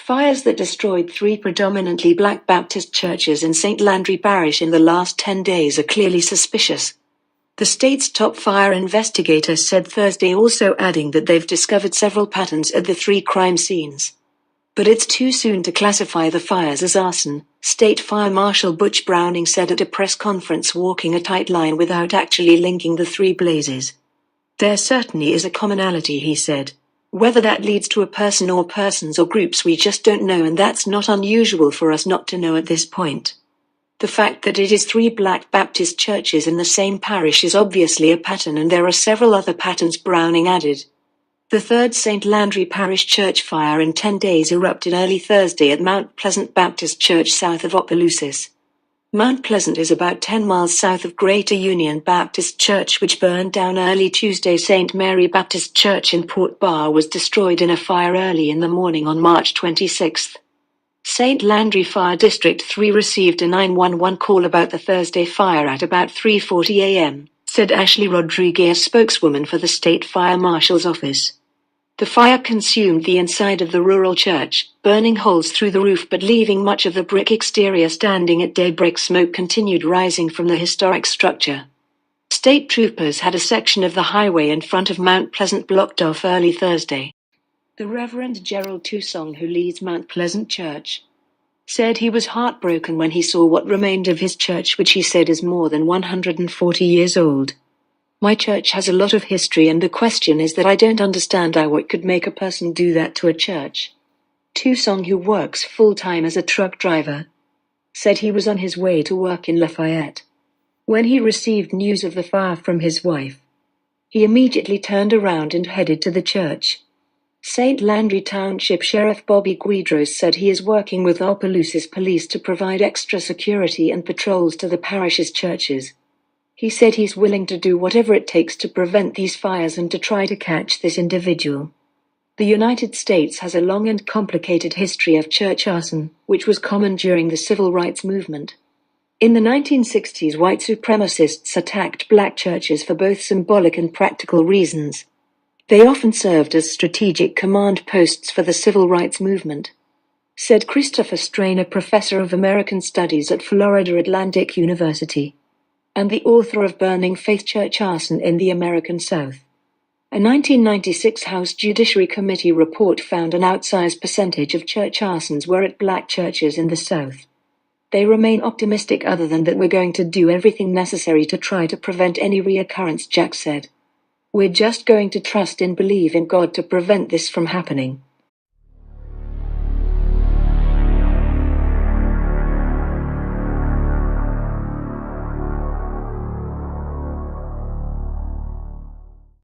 Fires that destroyed 3 predominantly black Baptist churches in St. Landry Parish in the last 10 days are clearly suspicious. The state's top fire investigator said Thursday, also adding that they've discovered several patterns at the 3 crime scenes. But it's too soon to classify the fires as arson, State Fire Marshal Butch Browning said at a press conference, walking a tight line without actually linking the 3 blazes. There certainly is a commonality, he said. Whether that leads to a person or persons or groups we just don't know, and that's not unusual for us not to know at this point. The fact that it is 3 black Baptist churches in the same parish is obviously a pattern, and there are several other patterns, Browning added. The 3rd St. Landry Parish church fire in 10 days erupted early Thursday at Mount Pleasant Baptist Church south of Opelousas. Mount Pleasant is about 10 miles south of Greater Union Baptist Church, which burned down early Tuesday. St. Mary Baptist Church in Port Bar was destroyed in a fire early in the morning on March 26. St. Landry Fire District 3 received a 911 call about the Thursday fire at about 3:40 a.m., said Ashley Rodriguez, spokeswoman for the State Fire Marshal's office. The fire consumed the inside of the rural church, burning holes through the roof but leaving much of the brick exterior standing at daybreak. Smoke continued rising from the historic structure. State troopers had a section of the highway in front of Mount Pleasant blocked off early Thursday. The Reverend Gerald Toussaint, who leads Mount Pleasant Church, said he was heartbroken when he saw what remained of his church, which he said is more than 140 years old. My church has a lot of history, and the question is that I don't understand what could make a person do that to a church. Toussaint, who works full-time as a truck driver, said he was on his way to work in Lafayette when he received news of the fire from his wife. He immediately turned around and headed to the church. St. Landry Township Sheriff Bobby Guidros said he is working with Opelousas Police to provide extra security and patrols to the parish's churches. He said he's willing to do whatever it takes to prevent these fires and to try to catch this individual. The United States has a long and complicated history of church arson, which was common during the civil rights movement. In the 1960s, white supremacists attacked black churches for both symbolic and practical reasons. They often served as strategic command posts for the civil rights movement, said Christopher Strain, a professor of American Studies at Florida Atlantic University and the author of Burning Faith: Church Arson in the American South. A 1996 House Judiciary Committee report found an outsized percentage of church arsons were at black churches in the South. They remain optimistic other than that we're going to do everything necessary to try to prevent any reoccurrence, Jack said. We're just going to trust and believe in God to prevent this from happening.